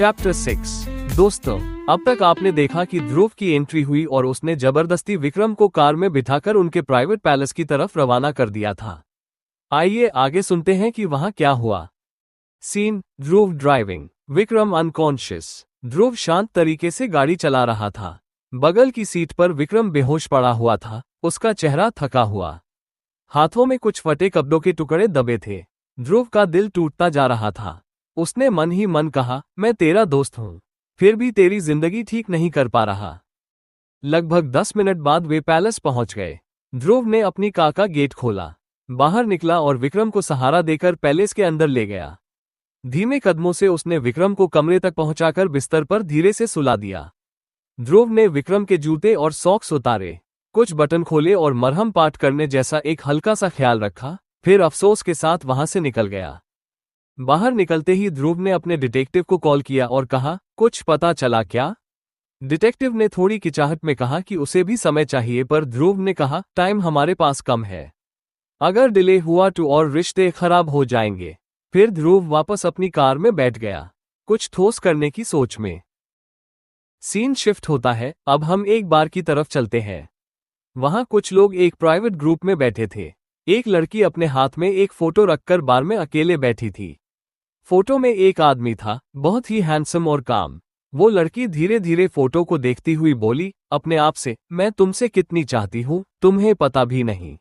Chapter 6। दोस्तों, अब तक आपने देखा कि ध्रुव की एंट्री हुई और उसने जबरदस्ती विक्रम को कार में बिठाकर उनके प्राइवेट पैलेस की तरफ रवाना कर दिया था। आइए आगे सुनते हैं कि वहां क्या हुआ। सीन: ध्रुव ड्राइविंग, विक्रम अनकॉन्शियस। ध्रुव शांत तरीके से गाड़ी चला रहा था। बगल की सीट पर विक्रम बेहोश पड़ा हुआ था, उसका चेहरा थका हुआ। हाथों में कुछ फटे कपड़ों के टुकड़े दबे थे। ध्रुव का दिल टूटता जा रहा था। उसने मन ही मन कहा, मैं तेरा दोस्त हूं, फिर भी तेरी जिंदगी ठीक नहीं कर पा रहा। लगभग 10 मिनट बाद वे पैलेस पहुंच गए। ध्रुव ने अपनी कार का गेट खोला, बाहर निकला और विक्रम को सहारा देकर पैलेस के अंदर ले गया। धीमे कदमों से उसने विक्रम को कमरे तक पहुंचाकर बिस्तर पर धीरे से सुला दिया। ध्रुव ने विक्रम के जूते और सॉक्स उतारे, कुछ बटन खोले और मरहम पाट करने जैसा एक हल्का सा ख्याल रखा, फिर अफसोस के साथ वहां से निकल गया। बाहर निकलते ही ध्रुव ने अपने डिटेक्टिव को कॉल किया और कहा, कुछ पता चला क्या? डिटेक्टिव ने थोड़ी किचाहट में कहा कि उसे भी समय चाहिए, पर ध्रुव ने कहा, टाइम हमारे पास कम है, अगर डिले हुआ तो और रिश्ते खराब हो जाएंगे। फिर ध्रुव वापस अपनी कार में बैठ गया, कुछ ठोस करने की सोच में। सीन शिफ्ट होता है, अब हम एक बार की तरफ चलते हैं। वहां कुछ लोग एक प्राइवेट ग्रुप में बैठे थे। एक लड़की अपने हाथ में एक फोटो रखकर बार में अकेले बैठी थी। फोटो में एक आदमी था, बहुत ही हैंडसम और काम। वो लड़की धीरे धीरे फोटो को देखती हुई बोली अपने आप से, मैं तुमसे कितनी चाहती हूँ, तुम्हें पता भी नहीं।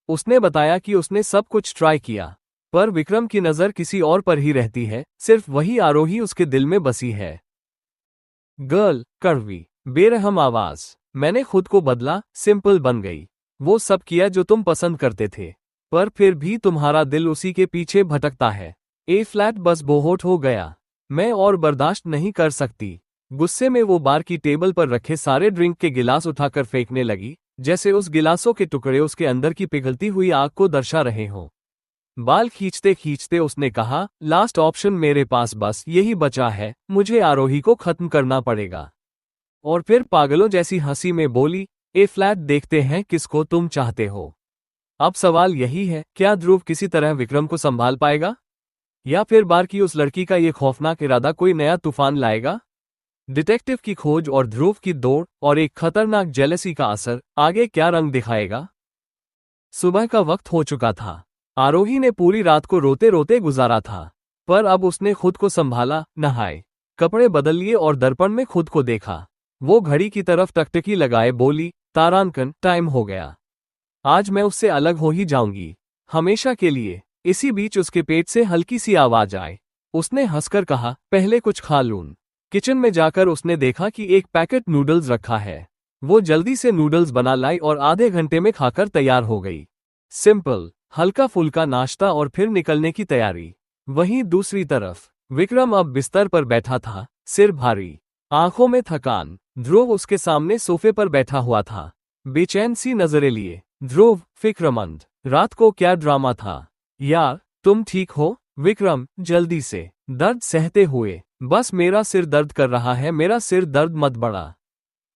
उसने बताया कि उसने सब कुछ ट्राई किया, पर विक्रम की नजर किसी और पर ही रहती है, सिर्फ वही आरोही उसके दिल में बसी है। गर्ल, कड़वी, बेरहम आवाज, मैंने खुद को बदला, सिंपल बन गई। वो सब किया जो तुम पसंद करते थे, पर फिर भी तुम्हारा दिल उसी के पीछे भटकता है। ए फ्लैट बस बोहोट हो गया, मैं और बर्दाश्त नहीं कर सकती। गुस्से में वो बार की टेबल पर रखे सारे ड्रिंक के गिलास उठाकर फेंकने लगी, जैसे उस गिलासों के टुकड़े उसके अंदर की पिघलती हुई आग को दर्शा रहे हों। बाल खींचते खींचते उसने कहा, लास्ट ऑप्शन मेरे पास बस यही बचा है, मुझे आरोही को खत्म करना पड़ेगा। और फिर पागलों जैसी हंसी में बोली, ए फ्लैट, देखते हैं किसको तुम चाहते हो। अब सवाल यही है, क्या ध्रुव किसी तरह विक्रम को संभाल पाएगा, या फिर बार की उस लड़की का ये खौफनाक इरादा कोई नया तूफान लाएगा? डिटेक्टिव की खोज और ध्रुव की दौड़ और एक खतरनाक जेलसी का असर आगे क्या रंग दिखाएगा? सुबह का वक्त हो चुका था। आरोही ने पूरी रात को रोते रोते गुजारा था, पर अब उसने खुद को संभाला, नहाए, कपड़े बदल लिए और दर्पण में खुद को देखा। वो घड़ी की तरफ टकटकी लगाए बोली, तारांकन, टाइम हो गया। आज मैं उससे अलग हो ही जाऊंगी, हमेशा के लिए। इसी बीच उसके पेट से हल्की सी आवाज आए। उसने हंसकर कहा, पहले कुछ खा लूं। किचन में जाकर उसने देखा कि एक पैकेट नूडल्स रखा है। वो जल्दी से नूडल्स बना लाई और आधे घंटे में खाकर तैयार हो गई। सिंपल, हल्का फुल्का नाश्ता और फिर निकलने की तैयारी। वहीं दूसरी तरफ विक्रम अब बिस्तर पर बैठा था, सिर भारी, आंखों में थकान। ध्रुव उसके सामने सोफे पर बैठा हुआ था, बेचैन सी नजरें लिए। ध्रुव, फिक्रमंद, रात को क्या ड्रामा था? यार, तुम ठीक हो? विक्रम, जल्दी से, दर्द सहते हुए, बस मेरा सिर दर्द कर रहा है, मेरा सिर दर्द मत बढ़ा,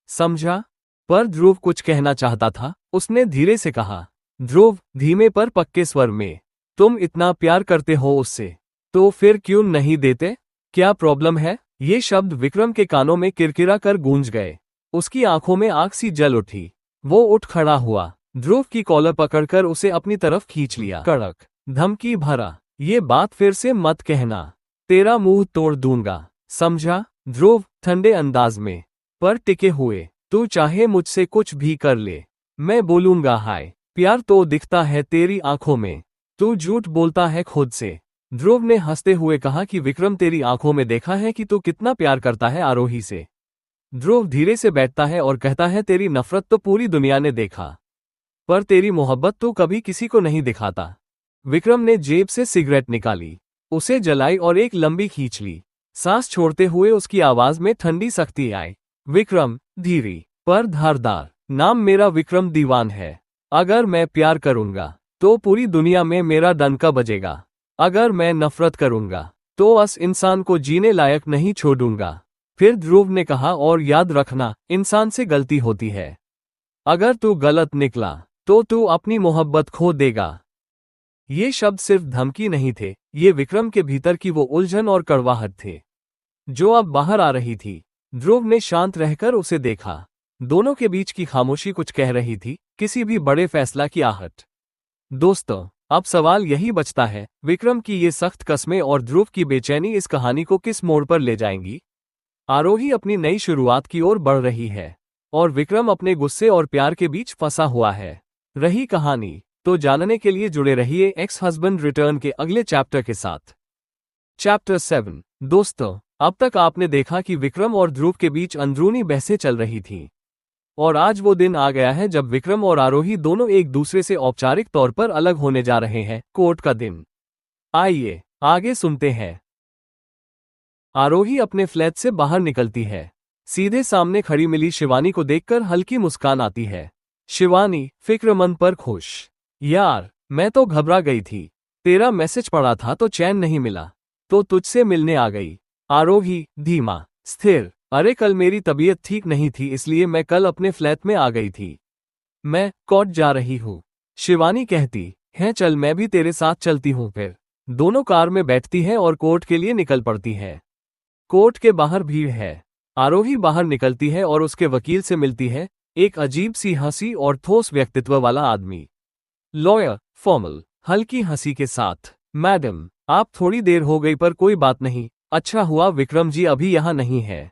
समझा? पर ध्रुव कुछ कहना चाहता था। उसने धीरे से कहा, ध्रुव, धीमे पर पक्के स्वर में, तुम इतना प्यार करते हो उससे, तो फिर क्यों नहीं देते? क्या प्रॉब्लम है? ये शब्द विक्रम के कानों में किरकिरा कर गूंज गए। उसकी आंखों में आग सी जल उठी। वो उठ खड़ा हुआ, ध्रुव की कॉलर पकड़कर उसे अपनी तरफ खींच लिया, कड़क, धमकी भरा, ये बात फिर से मत कहना, तेरा मुंह तोड़ दूंगा, समझा? ध्रुव, ठंडे अंदाज में, पर टिके हुए, तू चाहे मुझसे कुछ भी कर ले, मैं बोलूंगा हाय, प्यार तो दिखता है तेरी आंखों में, तू झूठ बोलता है खुद से। ध्रुव ने हंसते हुए कहा कि विक्रम, तेरी आंखों में देखा है कि तू कितना प्यार करता है आरोही से। ध्रुव धीरे से बैठता है और कहता है, तेरी नफरत तो पूरी दुनिया ने देखा, पर तेरी मोहब्बत तो कभी किसी को नहीं दिखाता। विक्रम ने जेब से सिगरेट निकाली, उसे जलाई और एक लंबी खींच ली। सांस छोड़ते हुए उसकी आवाज में ठंडी सख्ती आई। विक्रम, धीरी पर धारदार, नाम मेरा विक्रम दीवान है। अगर मैं प्यार करूंगा तो पूरी दुनिया में मेरा डंका बजेगा, अगर मैं नफरत करूंगा तो उस इंसान को जीने लायक नहीं छोड़ूंगा। फिर ध्रुव ने कहा, और याद रखना, इंसान से गलती होती है, अगर तू गलत निकला तो तू अपनी मोहब्बत खो देगा। ये शब्द सिर्फ धमकी नहीं थे, ये विक्रम के भीतर की वो उलझन और कड़वाहट थे। जो अब बाहर आ रही थी। ध्रुव ने शांत रहकर उसे देखा। दोनों के बीच की खामोशी कुछ कह रही थी, किसी भी बड़े फैसला की आहट। दोस्तों, अब सवाल यही बचता है, विक्रम की ये सख्त कस्में और ध्रुव की बेचैनी इस कहानी को किस मोड़ पर ले जाएंगी। आरोही अपनी नई शुरुआत की ओर बढ़ रही है और विक्रम अपने गुस्से और प्यार के बीच फंसा हुआ है। रही कहानी तो जानने के लिए जुड़े रहिए एक्स हस्बैंड रिटर्न के अगले चैप्टर के साथ। चैप्टर 7। दोस्तों, अब तक आपने देखा कि विक्रम और ध्रुव के बीच अंदरूनी बहसें चल रही थीं। और आज वो दिन आ गया है जब विक्रम और आरोही दोनों एक दूसरे से औपचारिक तौर पर अलग होने जा रहे हैं। कोर्ट का दिन। आइए आगे सुनते हैं। आरोही अपने फ्लैट से बाहर निकलती है। सीधे सामने खड़ी मिली शिवानी को देखकर हल्की मुस्कान आती है। शिवानी फिक्रमंद पर खुश। यार, मैं तो घबरा गई थी। तेरा मैसेज पढ़ा था तो चैन नहीं मिला, तो तुझसे मिलने आ गई। आरोही धीमा स्थिर। अरे कल मेरी तबीयत ठीक नहीं थी, इसलिए मैं कल अपने फ्लैट में आ गई थी। मैं कोर्ट जा रही हूँ। शिवानी कहती है चल मैं भी तेरे साथ चलती हूँ। फिर दोनों कार में बैठती हैं और कोर्ट के लिए निकल पड़ती है। कोर्ट के बाहर भीड़ है। आरोही बाहर निकलती है और उसके वकील से मिलती है, एक अजीब सी हंसी और ठोस व्यक्तित्व वाला आदमी। लॉयर फॉर्मल हल्की हंसी के साथ, मैडम आप थोड़ी देर हो गई पर कोई बात नहीं, अच्छा हुआ विक्रम जी अभी यहाँ नहीं है।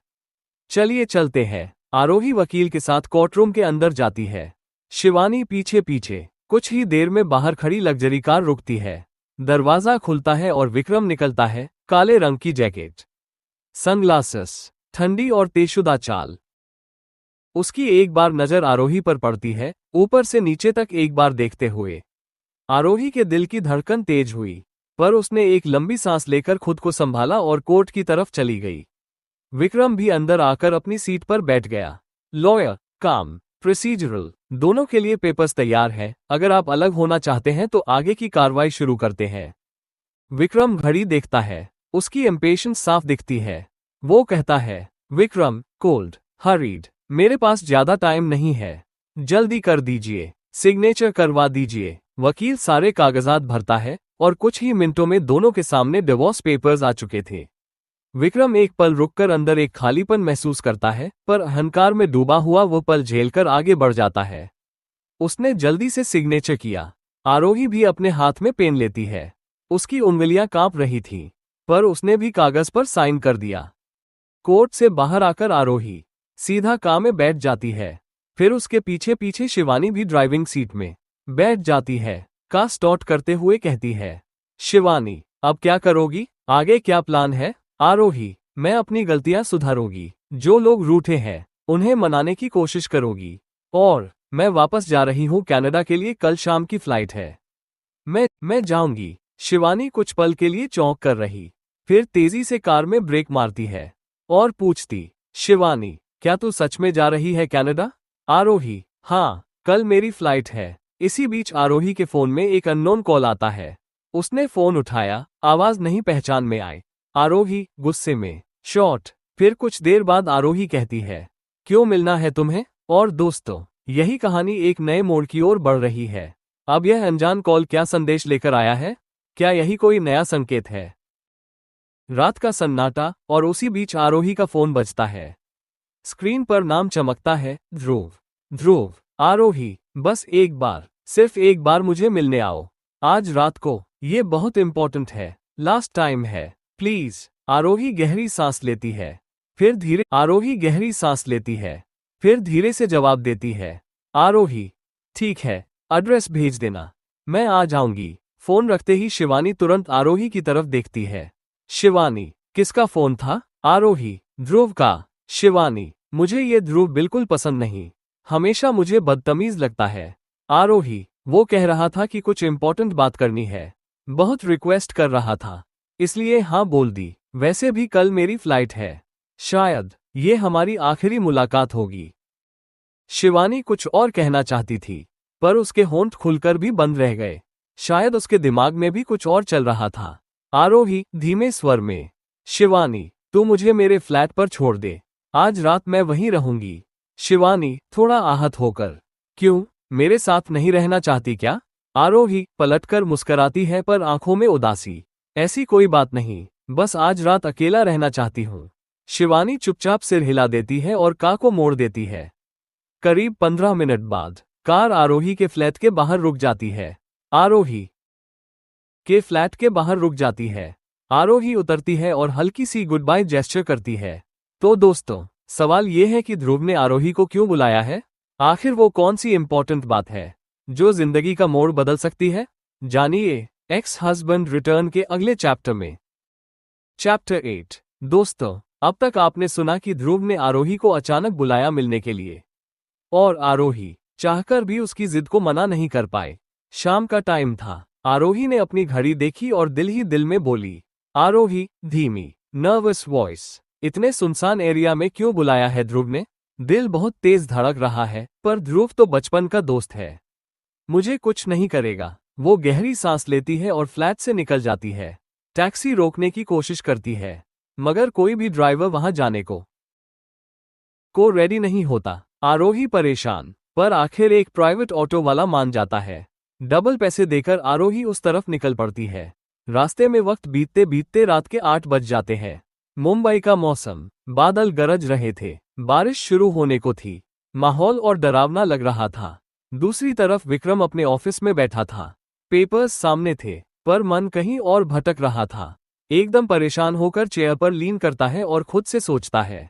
चलिए चलते हैं। आरोही वकील के साथ कोर्टरूम के अंदर जाती है। शिवानी पीछे पीछे। कुछ ही देर में बाहर खड़ी लग्जरी कार रुकती है। दरवाजा खुलता है और विक्रम निकलता है। काले रंग की जैकेट, सनग्लासेस, ठंडी और तेशुदा चाल। उसकी एक बार नजर आरोही पर पड़ती है, ऊपर से नीचे तक एक बार देखते हुए। आरोही के दिल की धड़कन तेज हुई, पर उसने एक लंबी सांस लेकर खुद को संभाला और कोर्ट की तरफ चली गई। विक्रम भी अंदर आकर अपनी सीट पर बैठ गया। लॉयर काम प्रोसीजरल दोनों के लिए पेपर्स तैयार है। अगर आप अलग होना चाहते हैं तो आगे की कार्रवाई शुरू करते हैं। विक्रम घड़ी देखता है। उसकी इम्पेशंस साफ दिखती है। वो कहता है, विक्रम कोल्ड हरीड, मेरे पास ज्यादा टाइम नहीं है, जल्दी कर दीजिए, सिग्नेचर करवा दीजिए। वकील सारे कागजात भरता है और कुछ ही मिनटों में दोनों के सामने डिवोर्स पेपर्स आ चुके थे। विक्रम एक पल रुककर अंदर एक खालीपन महसूस करता है, पर अहंकार में डूबा हुआ वो पल झेलकर आगे बढ़ जाता है। उसने जल्दी से सिग्नेचर किया। आरोही भी अपने हाथ में पेन लेती है। उसकी उंगलियां कांप रही थीं, पर उसने भी कागज पर साइन कर दिया। कोर्ट से बाहर आकर आरोही सीधा कार में बैठ जाती है। फिर उसके पीछे पीछे शिवानी भी ड्राइविंग सीट में बैठ जाती है। कार स्टार्ट करते हुए कहती है, शिवानी अब क्या करोगी, आगे क्या प्लान है। आरोही मैं अपनी गलतियां सुधारूंगी, जो लोग रूठे हैं उन्हें मनाने की कोशिश करोगी, और मैं वापस जा रही हूं कनाडा के लिए, कल शाम की फ्लाइट है। मैं जाऊंगी। शिवानी कुछ पल के लिए चौंक कर रही, फिर तेजी से कार में ब्रेक मारती है और पूछती, शिवानी क्या तू सच में जा रही है कनाडा। आरोही हाँ, कल मेरी फ्लाइट है। इसी बीच आरोही के फोन में एक अननोन कॉल आता है। उसने फोन उठाया, आवाज नहीं पहचान में आई। आरोही गुस्से में शॉट। फिर कुछ देर बाद आरोही कहती है, क्यों मिलना है तुम्हें। और दोस्तों, यही कहानी एक नए मोड़ की ओर बढ़ रही है। अब यह अनजान कॉल क्या संदेश लेकर आया है, क्या यही कोई नया संकेत है। रात का सन्नाटा, और उसी बीच आरोही का फोन बजता है। स्क्रीन पर नाम चमकता है, ध्रुव। ध्रुव आरोही बस एक बार, सिर्फ एक बार मुझे मिलने आओ आज रात को, ये बहुत इंपॉर्टेंट है, लास्ट टाइम है, प्लीज। आरोही गहरी सांस लेती है, फिर धीरे से जवाब देती है, आरोही ठीक है, एड्रेस भेज देना, मैं आ जाऊंगी। फोन रखते ही शिवानी तुरंत आरोही की तरफ देखती है। शिवानी किसका फोन था। आरोही ध्रुव का। शिवानी मुझे ये ध्रुव बिल्कुल पसंद नहीं, हमेशा मुझे बदतमीज लगता है। आरोही वो कह रहा था कि कुछ इंपॉर्टेंट बात करनी है, बहुत रिक्वेस्ट कर रहा था, इसलिए हाँ बोल दी। वैसे भी कल मेरी फ्लाइट है, शायद ये हमारी आखिरी मुलाकात होगी। शिवानी कुछ और कहना चाहती थी, पर उसके होंठ खुलकर भी बंद रह गए। शायद उसके दिमाग में भी कुछ और चल रहा था। आरोही धीमे स्वर में, शिवानी तू मुझे मेरे फ्लैट पर छोड़ दे, आज रात मैं वहीं रहूंगी। शिवानी थोड़ा आहत होकर, क्यों, मेरे साथ नहीं रहना चाहती क्या। आरोही पलटकर मुस्कुराती है पर आंखों में उदासी। ऐसी कोई बात नहीं, बस आज रात अकेला रहना चाहती हूँ। शिवानी चुपचाप सिर हिला देती है और कार को मोड़ देती है। करीब 15 मिनट बाद कार आरोही के फ्लैट के बाहर रुक जाती है। आरोही के फ्लैट के बाहर रुक जाती है। आरोही उतरती है और हल्की सी गुड बाय जेस्चर करती है। तो दोस्तों, सवाल ये है कि ध्रुव ने आरोही को क्यों बुलाया है? आखिर वो कौन सी इंपॉर्टेंट बात है जो जिंदगी का मोड़ बदल सकती है? जानिए एक्स हस्बैंड रिटर्न के अगले चैप्टर में। चैप्टर 8। दोस्तों, अब तक आपने सुना कि ध्रुव ने आरोही को अचानक बुलाया मिलने के लिए, और आरोही चाहकर भी उसकी जिद को मना नहीं कर पाए। शाम का टाइम था। आरोही ने अपनी घड़ी देखी और दिल ही दिल में बोली। आरोही, धीमी नर्वस वॉइस, इतने सुनसान एरिया में क्यों बुलाया है ध्रुव ने? दिल बहुत तेज धड़क रहा है, पर ध्रुव तो बचपन का दोस्त है, मुझे कुछ नहीं करेगा। वो गहरी सांस लेती है और फ्लैट से निकल जाती है। टैक्सी रोकने की कोशिश करती है, मगर कोई भी ड्राइवर वहां जाने को रेडी नहीं होता। आरोही परेशान, पर आखिर एक प्राइवेट ऑटो वाला मान जाता है। डबल पैसे देकर आरोही उस तरफ निकल पड़ती है। रास्ते में वक्त बीतते बीतते रात के 8 बज जाते हैं। मुंबई का मौसम, बादल गरज रहे थे, बारिश शुरू होने को थी। माहौल और डरावना लग रहा था। दूसरी तरफ विक्रम अपने ऑफिस में बैठा था। पेपर्स सामने थे, पर मन कहीं और भटक रहा था। एकदम परेशान होकर चेयर पर लीन करता है और खुद से सोचता है,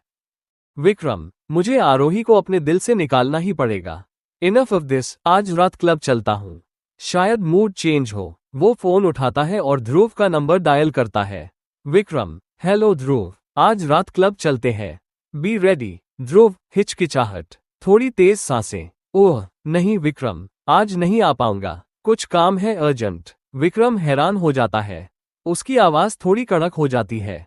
विक्रम, मुझे आरोही को अपने दिल से निकालना ही पड़ेगा। इनफ ऑफ दिस, आज रात क्लब चलता हूँ, शायद मूड चेंज हो। वो फोन उठाता है और ध्रुव का नंबर डायल करता है। विक्रम, हेलो ध्रुव, आज रात क्लब चलते हैं, बी रेडी। ध्रुव, हिचकिचाहट, थोड़ी तेज सांसें। ओह नहीं विक्रम, आज नहीं आ पाऊंगा, कुछ काम है अर्जेंट। विक्रम हैरान हो जाता है। उसकी आवाज थोड़ी कड़क हो जाती है।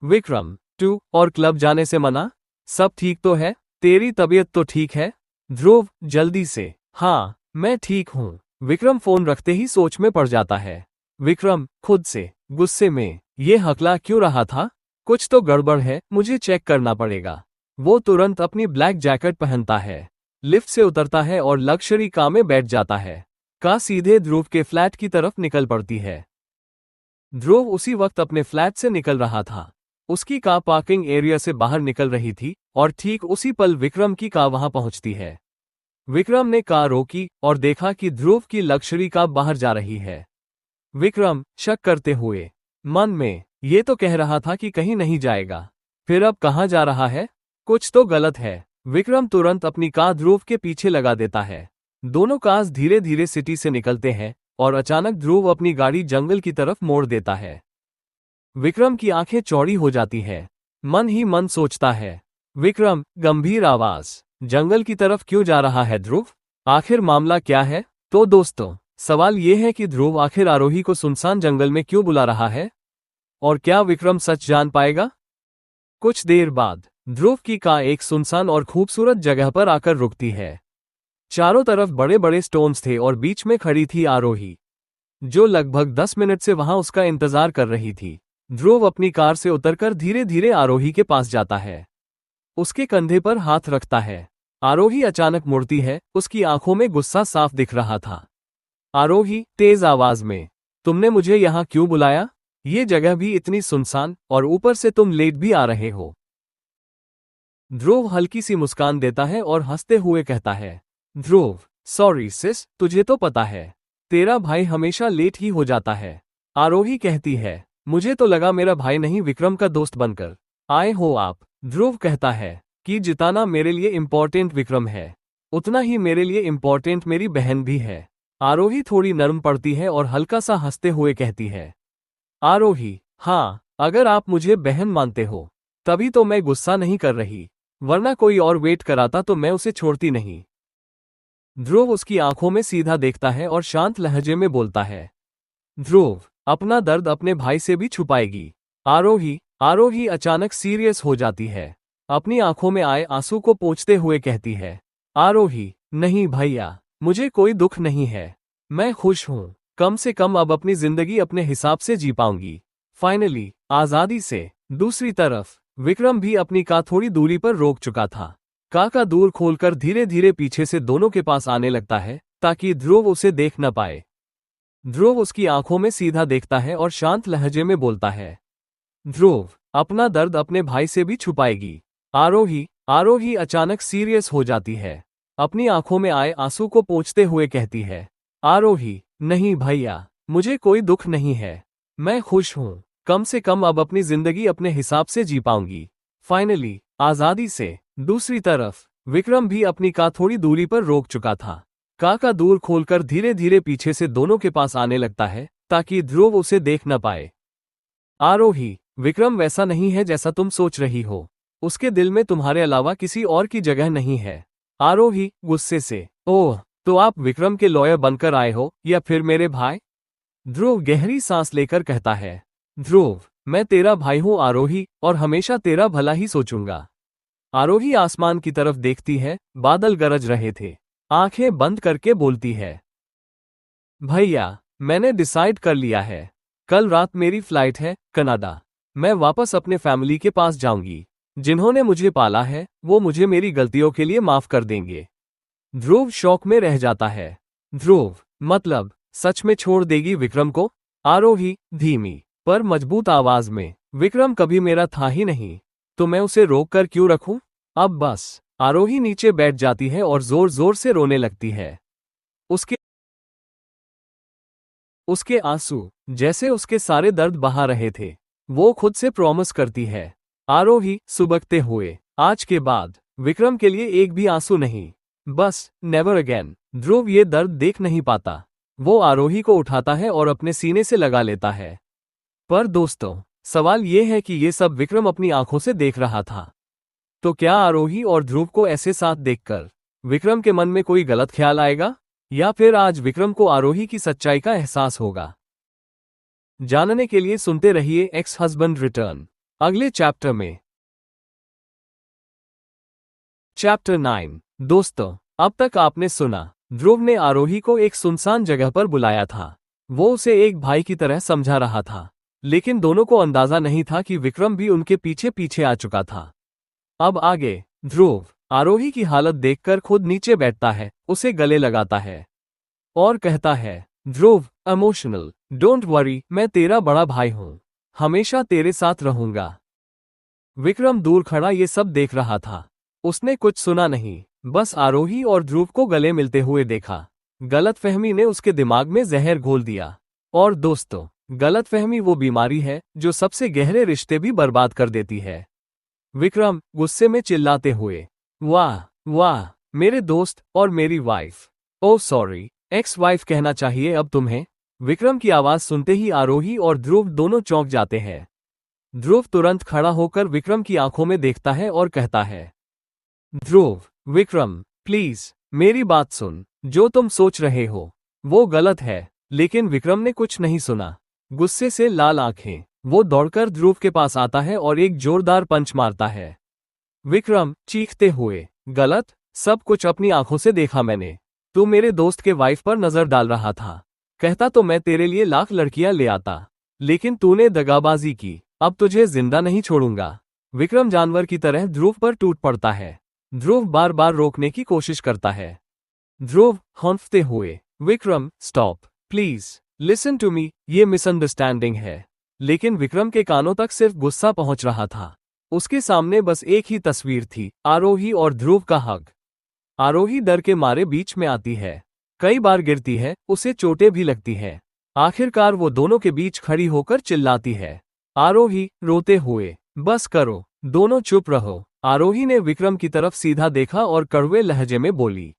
विक्रम, तू और क्लब जाने से मना? सब ठीक तो है? तेरी तबीयत तो ठीक है? ध्रुव, जल्दी से। हाँ, मैं ठीक हूँ। विक्रम फोन रखते ही सोच में पड़ जाता है। विक्रम खुद से गुस्से में, ये हकला क्यों रहा था? कुछ तो गड़बड़ है, मुझे चेक करना पड़ेगा। वो तुरंत अपनी ब्लैक जैकेट पहनता है, लिफ्ट से उतरता है और लग्जरी कार में बैठ जाता है। कार सीधे ध्रुव के फ्लैट की तरफ निकल पड़ती है। ध्रुव उसी वक्त अपने फ्लैट से निकल रहा था। उसकी कार पार्किंग एरिया से बाहर निकल रही थी और ठीक उसी पल विक्रम की कार वहां पहुंचती है। विक्रम ने कार रोकी और देखा कि ध्रुव की लग्जरी कार बाहर जा रही है। विक्रम शक करते हुए मन में, ये तो कह रहा था कि कहीं नहीं जाएगा, फिर अब कहाँ जा रहा है? कुछ तो गलत है। विक्रम तुरंत अपनी कार ध्रुव के पीछे लगा देता है। दोनों कार्स धीरे धीरे सिटी से निकलते हैं और अचानक ध्रुव अपनी गाड़ी जंगल की तरफ मोड़ देता है। विक्रम की आंखें चौड़ी हो जाती है। मन ही मन सोचता है, विक्रम, गंभीर आवाज, जंगल की तरफ क्यों जा रहा है ध्रुव? आखिर मामला क्या है? तो दोस्तों, सवाल ये है कि ध्रुव आखिर आरोही को सुनसान जंगल में क्यों बुला रहा है? और क्या विक्रम सच जान पाएगा? कुछ देर बाद ध्रुव की कार एक सुनसान और खूबसूरत जगह पर आकर रुकती है। चारों तरफ बड़े बड़े स्टोन्स थे और बीच में खड़ी थी आरोही, जो लगभग 10 मिनट से वहां उसका इंतजार कर रही थी। ध्रुव अपनी कार से उतरकर धीरे धीरे आरोही के पास जाता है। उसके कंधे पर हाथ रखता है। आरोही अचानक मुड़ती है, उसकी आंखों में गुस्सा साफ दिख रहा था। आरोही तेज आवाज में, तुमने मुझे यहाँ क्यों बुलाया? ये जगह भी इतनी सुनसान, और ऊपर से तुम लेट भी आ रहे हो। ध्रुव हल्की सी मुस्कान देता है और हंसते हुए कहता है, ध्रुव, सॉरी सिस, तुझे तो पता है, तेरा भाई हमेशा लेट ही हो जाता है। आरोही कहती है, मुझे तो लगा मेरा भाई नहीं विक्रम का दोस्त बनकर आए हो आप। ध्रुव कहता है कि जितना मेरे लिए इम्पोर्टेंट विक्रम है, उतना ही मेरे लिए इम्पोर्टेंट मेरी बहन भी है। आरोही थोड़ी नर्म पड़ती है और हल्का सा हंसते हुए कहती है, आरोही, हाँ, अगर आप मुझे बहन मानते हो तभी तो मैं गुस्सा नहीं कर रही, वरना कोई और वेट कराता तो मैं उसे छोड़ती नहीं। ध्रुव उसकी आंखों में सीधा देखता है और शांत लहजे में बोलता है, ध्रुव अपना दर्द अपने भाई से भी छुपाएगी। आरोही अचानक सीरियस हो जाती है। अपनी आंखों में आए आंसू को पोंछते हुए कहती है, आरोही, नहीं भैया, मुझे कोई दुख नहीं है, मैं खुश हूँ। कम से कम अब अपनी जिंदगी अपने हिसाब से जी पाऊंगी, फाइनली, आजादी से। दूसरी तरफ विक्रम भी अपनी कार थोड़ी दूरी पर रोक चुका था। कार का दूर खोलकर धीरे धीरे पीछे से दोनों के पास आने लगता है ताकि ध्रुव उसे देख न पाए। ध्रुव उसकी आंखों में सीधा देखता है और शांत लहजे में बोलता है, ध्रुव, अपना दर्द अपने भाई से भी छुपाएगी। आरोही आरोही अचानक सीरियस हो जाती है। अपनी आंखों में आए आंसू को पोंछते हुए कहती है, आरोही, नहीं भैया, मुझे कोई दुख नहीं है। मैं खुश हूँ। कम से कम अब अपनी जिंदगी अपने हिसाब से जी पाऊंगी। फाइनली, आजादी से। दूसरी तरफ, विक्रम भी अपनी कार थोड़ी दूरी पर रोक चुका था। कार का दूर खोलकर धीरे धीरे पीछे से दोनों के पास आने लगता है ताकि ध्रुव उसे देख न पाए। आरोही, विक्रम वैसा नहीं है जैसा तुम सोच रही हो। उसके दिल में तुम्हारे अलावा किसी और की जगह नहीं है। आरोही गुस्से से, ओह, तो आप विक्रम के लॉयर बनकर आए हो या फिर मेरे भाई? ध्रुव गहरी सांस लेकर कहता है, ध्रुव, मैं तेरा भाई हूं आरोही, और हमेशा तेरा भला ही सोचूंगा। आरोही आसमान की तरफ देखती है। बादल गरज रहे थे। आंखें बंद करके बोलती है, भैया, मैंने डिसाइड कर लिया है। कल रात मेरी फ्लाइट है कनाडा। मैं वापस अपने फैमिली के पास जाऊंगी। जिन्होंने मुझे पाला है वो मुझे मेरी गलतियों के लिए माफ कर देंगे। ध्रुव शौक में रह जाता है। ध्रुव, मतलब सच में छोड़ देगी विक्रम को? आरोही धीमी पर मजबूत आवाज में, विक्रम कभी मेरा था ही नहीं, तो मैं उसे रोक कर क्यों रखूं? अब बस। आरोही नीचे बैठ जाती है और जोर जोर से रोने लगती है। उसके आंसू जैसे उसके सारे दर्द बहा रहे थे। वो खुद से प्रॉमिस करती है, आरोही सुबकते हुए, आज के बाद विक्रम के लिए एक भी आंसू नहीं। बस नेवर अगेन। ध्रुव ये दर्द देख नहीं पाता। वो आरोही को उठाता है और अपने सीने से लगा लेता है। पर दोस्तों, सवाल ये है कि ये सब विक्रम अपनी आंखों से देख रहा था। तो क्या आरोही और ध्रुव को ऐसे साथ देखकर विक्रम के मन में कोई गलत ख्याल आएगा, या फिर आज विक्रम को आरोही की सच्चाई का एहसास होगा? जानने के लिए सुनते रहिए एक्स हस्बैंड रिटर्न अगले चैप्टर में। चैप्टर 9। दोस्तों, अब तक आपने सुना, ध्रुव ने आरोही को एक सुनसान जगह पर बुलाया था। वो उसे एक भाई की तरह समझा रहा था, लेकिन दोनों को अंदाजा नहीं था कि विक्रम भी उनके पीछे पीछे आ चुका था। अब आगे, ध्रुव आरोही की हालत देखकर खुद नीचे बैठता है, उसे गले लगाता है और कहता है, ध्रुव, इमोशनल, डोंट वरी, मैं तेरा बड़ा भाई हूं, हमेशा तेरे साथ रहूंगा। विक्रम दूर खड़ा ये सब देख रहा था। उसने कुछ सुना नहीं, बस आरोही और ध्रुव को गले मिलते हुए देखा। गलतफहमी ने उसके दिमाग में जहर घोल दिया। और दोस्तों, गलतफहमी वो बीमारी है जो सबसे गहरे रिश्ते भी बर्बाद कर देती है। विक्रम गुस्से में चिल्लाते हुए, वाह वाह, मेरे दोस्त और मेरी wife, oh sorry, ex wife कहना चाहिए अब तुम्हें। विक्रम की आवाज सुनते ही आरोही और ध्रुव दोनों चौंक जाते हैं। ध्रुव तुरंत खड़ा होकर विक्रम की आंखों में देखता है और कहता है, ध्रुव, विक्रम, प्लीज मेरी बात सुन। जो तुम सोच रहे हो वो गलत है। लेकिन विक्रम ने कुछ नहीं सुना। गुस्से से लाल आंखें, वो दौड़कर ध्रुव के पास आता है और एक जोरदार पंच मारता है। विक्रम चीखते हुए, गलत, सब कुछ अपनी आंखों से देखा मैंने। तू मेरे दोस्त के वाइफ पर नजर डाल रहा था। कहता तो मैं तेरे लिए लाख लड़कियां ले आता, लेकिन तूने दगाबाजी की। अब तुझे जिंदा नहीं छोड़ूंगा। विक्रम जानवर की तरह ध्रुव पर टूट पड़ता है। ध्रुव बार बार रोकने की कोशिश करता है। ध्रुव हौंफते हुए, Vikram stop, please listen to me, ये मिसअंडरस्टैंडिंग है। लेकिन विक्रम के कानों तक सिर्फ गुस्सा पहुंच रहा था। उसके सामने बस एक ही तस्वीर थी, आरोही और ध्रुव का हग। आरोही डर के मारे बीच में आती है, कई बार गिरती है, उसे चोटें भी लगती है। आखिरकार वो दोनों के बीच खड़ी होकर चिल्लाती है, आरोही रोते हुए, बस करो, दोनों चुप रहो। आरोही ने विक्रम की तरफ सीधा देखा और कड़वे लहजे में बोली,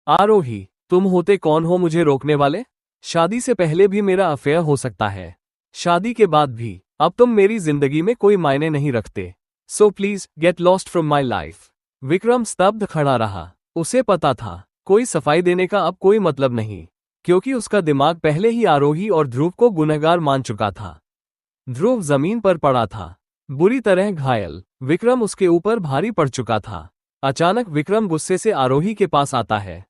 आरोही, तुम होते कौन हो मुझे रोकने वाले? शादी से पहले भी मेरा अफेयर हो सकता है, शादी के बाद भी। अब तुम मेरी जिंदगी में कोई मायने नहीं रखते। So please get lost from my life. Vikram स्तब्ध खड़ा रहा। उसे पता था, कोई सफाई देने का अब कोई मतलब नहीं, क्योंकि उसका दिमाग पहले ही आरोही और ध्रुव को गुनहगार मान चुका था। ध्रुव जमीन पर पड़ा था, बुरी तरह घायल। विक्रम उसके ऊपर भारी पड़ चुका था। अचानक विक्रम गुस्से से आरोही के पास आता है,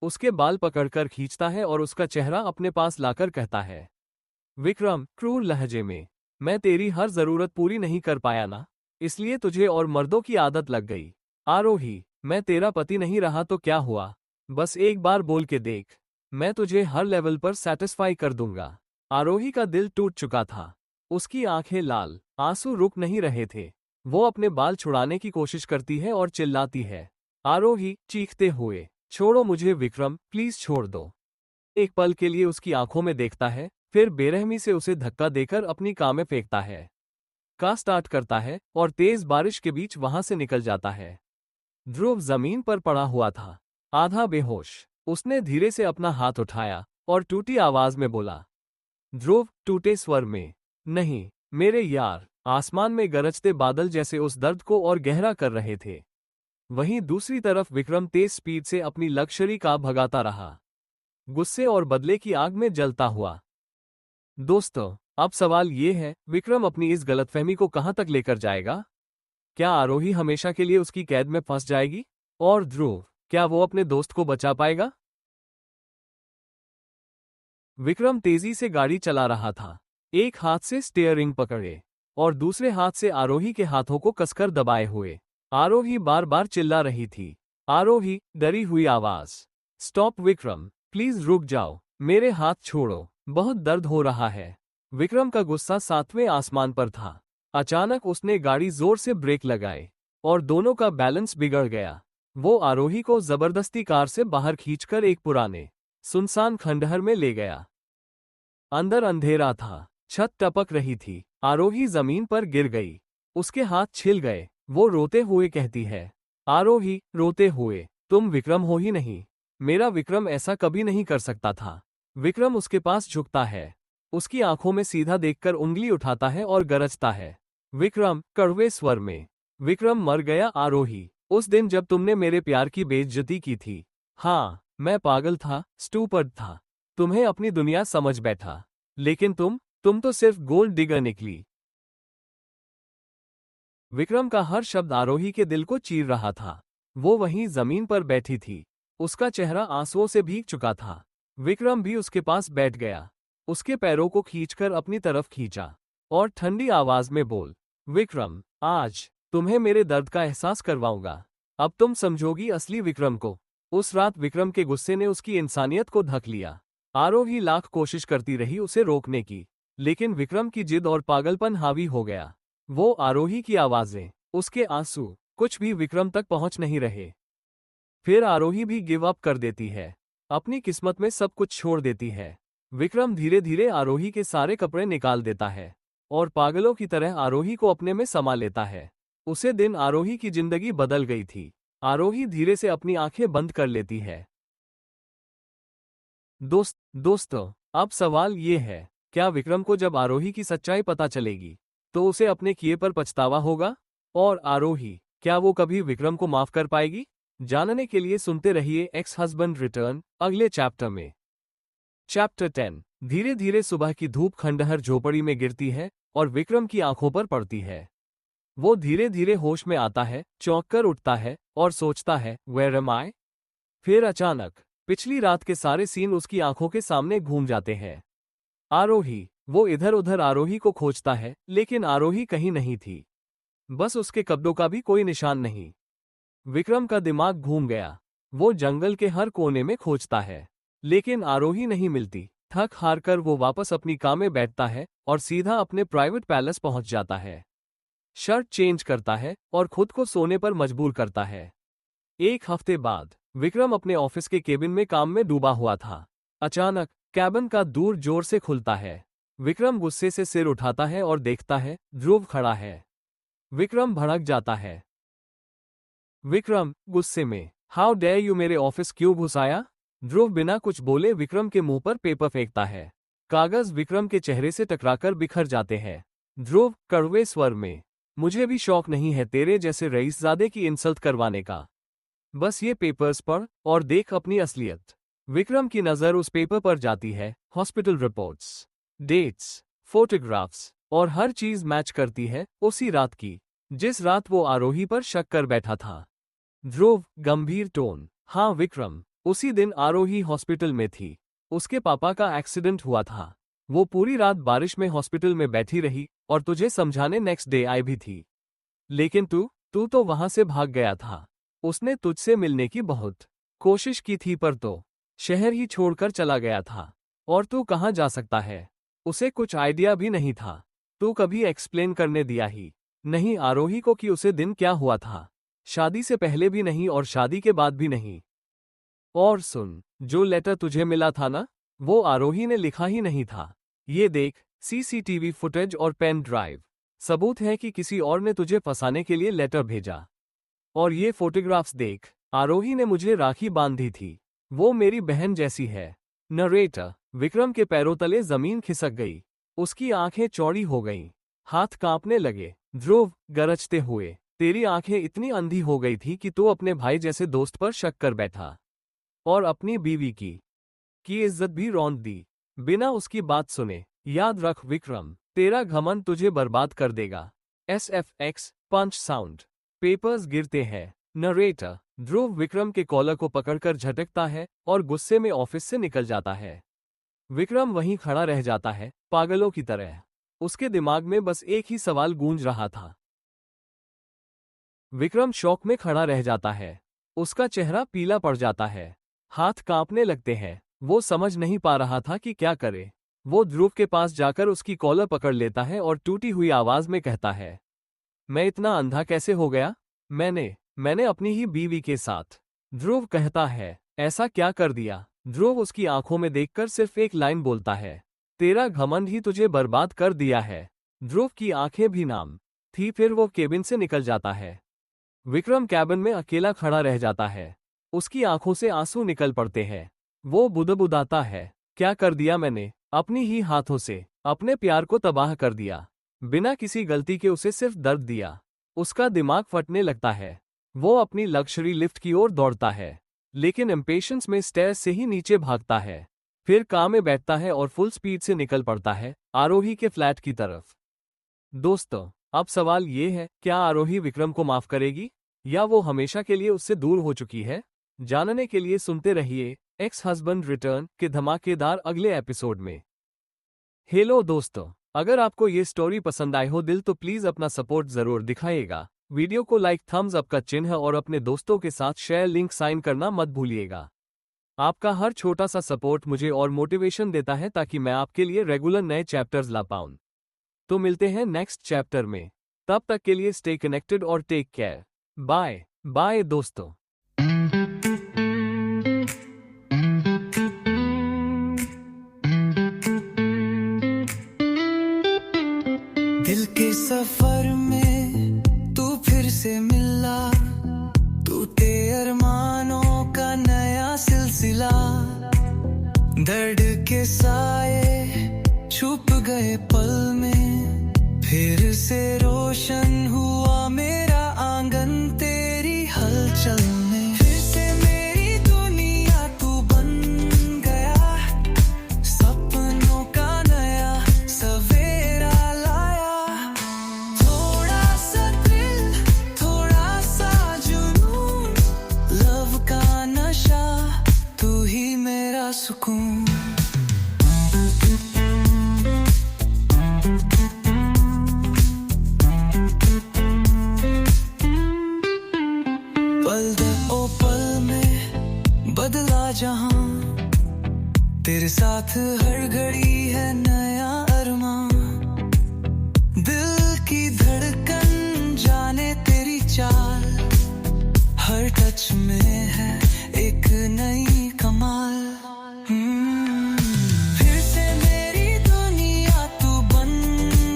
उसके बाल पकड़कर खींचता है और उसका चेहरा अपने पास लाकर कहता है, विक्रम क्रूर लहजे में, मैं तेरी हर जरूरत पूरी नहीं कर पाया ना, इसलिए तुझे और मर्दों की आदत लग गई। आरोही, मैं तेरा पति नहीं रहा तो क्या हुआ, बस एक बार बोल के देख, मैं तुझे हर लेवल पर सेटिस्फाई कर दूंगा। आरोही का दिल टूट चुका था। उसकी आंखें लाल, आंसू रुक नहीं रहे थे। वो अपने बाल छुड़ाने की कोशिश करती है और चिल्लाती है, आरोही, चीखते हुए, छोड़ो मुझे विक्रम, प्लीज छोड़ दो। एक पल के लिए उसकी आंखों में देखता है, फिर बेरहमी से उसे धक्का देकर अपनी कार में फेंकता है। कार स्टार्ट करता है और तेज बारिश के बीच वहां से निकल जाता है। ध्रुव जमीन पर पड़ा हुआ था, आधा बेहोश। उसने धीरे से अपना हाथ उठाया और टूटी आवाज में बोला, ध्रुव, टूटे स्वर में, नहीं मेरे यार। आसमान में गरजते बादल जैसे उस दर्द को और गहरा कर रहे थे। वहीं दूसरी तरफ विक्रम तेज स्पीड से अपनी लग्जरी कार भगाता रहा, गुस्से और बदले की आग में जलता हुआ। दोस्तों, अब सवाल ये है, विक्रम अपनी इस गलतफहमी को कहां तक लेकर जाएगा? क्या आरोही हमेशा के लिए उसकी कैद में फंस जाएगी? और ध्रुव, क्या वो अपने दोस्त को बचा पाएगा? विक्रम तेजी से गाड़ी चला रहा था, एक हाथ से स्टीयरिंग पकड़े और दूसरे हाथ से आरोही के हाथों को कसकर दबाए हुए। आरोही बार बार चिल्ला रही थी, आरोही, डरी हुई आवाज, स्टॉप विक्रम, प्लीज रुक जाओ, मेरे हाथ छोड़ो, बहुत दर्द हो रहा है। विक्रम का गुस्सा सातवें आसमान पर था। अचानक उसने गाड़ी जोर से ब्रेक लगाए और दोनों का बैलेंस बिगड़ गया। वो आरोही को जबरदस्ती कार से बाहर खींचकर एक पुराने सुनसान खंडहर में ले गया। अंदर अंधेरा था, छत टपक रही थी। आरोही जमीन पर गिर गई, उसके हाथ छिल गए। वो रोते हुए कहती है, आरोही, रोते हुए, तुम विक्रम हो ही नहीं। मेरा विक्रम ऐसा कभी नहीं कर सकता था। विक्रम उसके पास झुकता है, उसकी आंखों में सीधा देखकर उंगली उठाता है और गरजता है, विक्रम, कड़वे स्वर में, विक्रम मर गया आरोही, उस दिन जब तुमने मेरे प्यार की बेइज्जती की थी। हाँ, मैं पागल था, स्टूपिड था। तुम्हें अपनी दुनिया समझ बैठा, लेकिन तुम तो सिर्फ गोल्ड डिगर निकली। विक्रम का हर शब्द आरोही के दिल को चीर रहा था। वो वहीं जमीन पर बैठी थी, उसका चेहरा आंसुओं से भीग चुका था। विक्रम भी उसके पास बैठ गया, उसके पैरों को खींचकर अपनी तरफ खींचा और ठंडी आवाज में बोल, विक्रम, आज तुम्हें मेरे दर्द का एहसास करवाऊंगा। अब तुम समझोगी असली विक्रम को। उस रात विक्रम के गुस्से ने उसकी इंसानियत को ढक लिया। आरोही लाख कोशिश करती रही उसे रोकने की, लेकिन विक्रम की जिद और पागलपन हावी हो गया। वो आरोही की आवाजें, उसके आंसू, कुछ भी विक्रम तक पहुंच नहीं रहे। फिर आरोही भी गिव अप कर देती है, अपनी किस्मत में सब कुछ छोड़ देती है। विक्रम धीरे धीरे आरोही के सारे कपड़े निकाल देता है और पागलों की तरह आरोही को अपने में समा लेता है। उसे दिन आरोही की जिंदगी बदल गई थी। आरोही धीरे से अपनी आंखें बंद कर लेती है। दोस्तों, अब सवाल ये है, क्या विक्रम को जब आरोही की सच्चाई पता चलेगी तो उसे अपने किए पर पछतावा होगा? और आरोही, क्या वो कभी विक्रम को माफ कर पाएगी? जानने के लिए सुनते रहिए एक्स हस्बैंड रिटर्न अगले चैप्टर में। चैप्टर 10। धीरे धीरे सुबह की धूप खंडहर झोपड़ी में गिरती है और विक्रम की आंखों पर पड़ती है। वो धीरे धीरे होश में आता है, चौंक कर उठता है और सोचता है, वेयर एम आई? फिर अचानक पिछली रात के सारे सीन उसकी आंखों के सामने घूम जाते हैं। आरोही, वो इधर उधर आरोही को खोजता है, लेकिन आरोही कहीं नहीं थी। बस उसके कपड़ों का भी कोई निशान नहीं। विक्रम का दिमाग घूम गया। वो जंगल के हर कोने में खोजता है, लेकिन आरोही नहीं मिलती। थक हार कर वो वापस अपनी कार में बैठता है और सीधा अपने प्राइवेट पैलेस पहुंच जाता है। शर्ट चेंज करता है और खुद को सोने पर मजबूर करता है। एक हफ्ते बाद विक्रम अपने ऑफिस के केबिन में काम में डूबा हुआ था। अचानक कैबिन का दूर जोर से खुलता है। विक्रम गुस्से से सिर उठाता है और देखता है, ध्रुव खड़ा है। विक्रम भड़क जाता है। विक्रम गुस्से में, हाउ डेयर यू, मेरे ऑफिस क्यों घुस आया? ध्रुव बिना कुछ बोले विक्रम के मुंह पर पेपर फेंकता है। कागज विक्रम के चेहरे से टकराकर बिखर जाते हैं। ध्रुव कड़वे स्वर में, मुझे भी शौक नहीं है तेरे जैसे रईसजादे की इंसल्ट करवाने का। बस ये पेपर्स पढ़ और देख अपनी असलियत। विक्रम की नजर उस पेपर पर जाती है। हॉस्पिटल रिपोर्ट्स, डेट्स, फोटोग्राफ्स और हर चीज मैच करती है उसी रात की, जिस रात वो आरोही पर शक कर बैठा था। ध्रुव गंभीर टोन, हाँ विक्रम, उसी दिन आरोही हॉस्पिटल में थी। उसके पापा का एक्सीडेंट हुआ था। वो पूरी रात बारिश में हॉस्पिटल में बैठी रही और तुझे समझाने नेक्स्ट डे आई भी थी। लेकिन तू तो वहां से भाग गया था। उसने तुझसे मिलने की बहुत कोशिश की थी पर तो शहर ही छोड़कर चला गया था। और तू कहाँ जा सकता है? उसे कुछ आइडिया भी नहीं था। तू कभी एक्सप्लेन करने दिया ही नहीं आरोही को कि उसे दिन क्या हुआ था, शादी से पहले भी नहीं और शादी के बाद भी नहीं। और सुन, जो लेटर तुझे मिला था ना, वो आरोही ने लिखा ही नहीं था। ये देख, सीसीटीवी फुटेज और पेन ड्राइव, सबूत है कि किसी और ने तुझे फंसाने के लिए लेटर भेजा। और ये फोटोग्राफ्स देख, आरोही ने मुझे राखी बांधी थी, वो मेरी बहन जैसी है। नरेटर, विक्रम के पैरों तले जमीन खिसक गई, उसकी आंखें चौड़ी हो गईं, हाथ कांपने लगे। ध्रुव, गरजते हुए, तेरी आंखें इतनी अंधी हो गई थी कि तू अपने भाई जैसे दोस्त पर शक कर बैठा और अपनी बीवी की इज्जत भी रौंद दी बिना उसकी बात सुने। याद रख विक्रम, तेरा घमंड तुझे बर्बाद कर देगा। SFX पंच साउंड, पेपर्स गिरते हैं। नरेटर, ध्रुव विक्रम के कॉलर को पकड़कर झटकता है और गुस्से में ऑफिस से निकल जाता है। विक्रम वहीं खड़ा रह जाता है, पागलों की तरह। उसके दिमाग में बस एक ही सवाल गूंज रहा था। विक्रम शॉक में खड़ा रह जाता है, उसका चेहरा पीला पड़ जाता है, हाथ कांपने लगते हैं। वो समझ नहीं पा रहा था कि क्या करे। वो ध्रुव के पास जाकर उसकी कॉलर पकड़ लेता है और टूटी हुई आवाज में कहता है, मैं इतना अंधा कैसे हो गया? मैंने अपनी ही बीवी के साथ। ध्रुव कहता है, ऐसा क्या कर दिया? ध्रुव उसकी आंखों में देखकर सिर्फ एक लाइन बोलता है, तेरा घमंड ही तुझे बर्बाद कर दिया है। ध्रुव की आंखें भी नाम थी, फिर वो केबिन से निकल जाता है। विक्रम कैबिन में अकेला खड़ा रह जाता है, उसकी आंखों से आंसू निकल पड़ते हैं। वो बुदबुदाता है, क्या कर दिया मैंने? अपनी ही हाथों से अपने प्यार को तबाह कर दिया, बिना किसी गलती के उसे सिर्फ दर्द दिया। उसका दिमाग फटने लगता है। वो अपनी लग्जरी लिफ्ट की ओर दौड़ता है, लेकिन इम्पेशंस में स्टेयर्स से ही नीचे भागता है। फिर कार में बैठता है और फुल स्पीड से निकल पड़ता है आरोही के फ्लैट की तरफ। दोस्तों, अब सवाल ये है, क्या आरोही विक्रम को माफ करेगी या वो हमेशा के लिए उससे दूर हो चुकी है? जानने के लिए सुनते रहिए एक्स हस्बैंड रिटर्न के धमाकेदार अगले एपिसोड में। हेलो दोस्तों, अगर आपको ये स्टोरी पसंद आई हो दिल तो प्लीज अपना सपोर्ट जरूर दिखाइएगा। वीडियो को लाइक, थम्स अप का चिन्ह और अपने दोस्तों के साथ शेयर लिंक साइन करना मत भूलिएगा। आपका हर छोटा सा सपोर्ट मुझे और मोटिवेशन देता है ताकि मैं आपके लिए रेगुलर नए चैप्टर्स ला पाऊं। तो मिलते हैं नेक्स्ट चैप्टर में, तब तक के लिए स्टे कनेक्टेड और टेक केयर। बाय बाय दोस्तों। दिल के सफर में तू फिर से मिला, टूटे अरमानों का नया सिलसिला। दर्द के साए छुप गए पल में, फिर से रोशन हुआ मेरा आंगन तेरी हलचल में। फिर से मेरी दुनिया तू बन गया, सपनों का नया सवेरा लाया। थोड़ा सा दिल, थोड़ा सा जुनून, लव का नशा, तू ही मेरा सुकून। पल दर ओ पल में बदला जहां, तेरे साथ हर घड़ी है नया अरमान। दिल की धड़कन जाने तेरी चाल, हर टच में है एक नई कमाल। फिर से मेरी दुनिया तू बन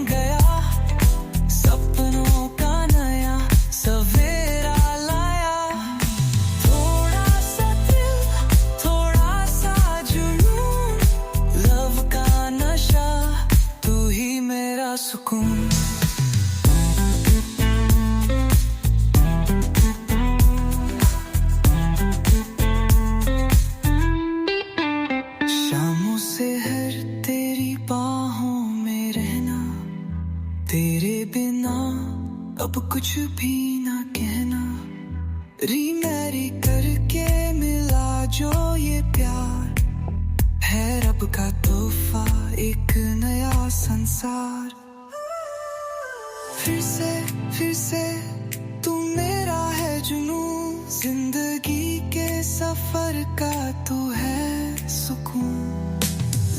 गया, सपनों का नया सवेरा लाया। थोड़ा सा दिल, थोड़ा सा जुनून, लव का नशा, तू ही मेरा सुकून। शामों से हर तेरी बाहों में रहना, तेरे बिना अब कुछ भी ना कहना। रीमैरी करके मिला जो ये प्यार, है रब का तोहफा एक नया संसार। फिर से तू मेरा है जुनून, जिंदगी के सफर का तू है सुकून।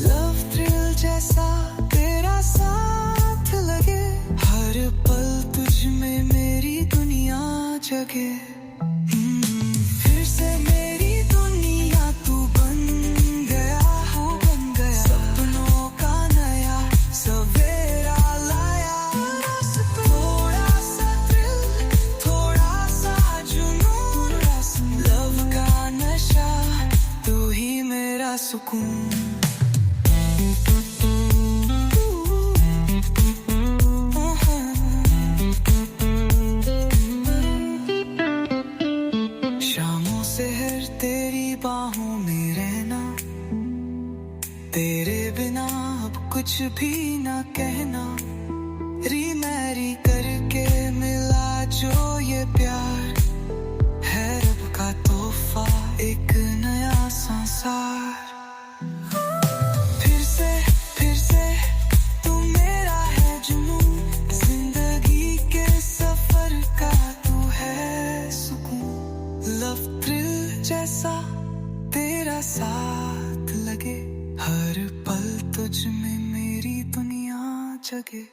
लव थ्रिल जैसा तेरा साथ जगे। फिर से मेरी दुनिया तू बन गया, सपनों का नया सवेरा लाया। थोड़ा सा थ्रिल, थोड़ा सा जुनून, लव का नशा, तू ही मेरा सुकून। शामों से हर तेरी बाहों में रहना, तेरे बिना अब कुछ भी ना कहना। रीमैरी करके मिला जो ये प्यार, है रब का तोहफा एक नया संसार। फिर से तू मेरा है जुनून, जिंदगी के सफर का तू है सुकून। लव थ्रिल जैसा तेरा साथ लगे, हर पल तुझ में मेरी दुनिया जगे।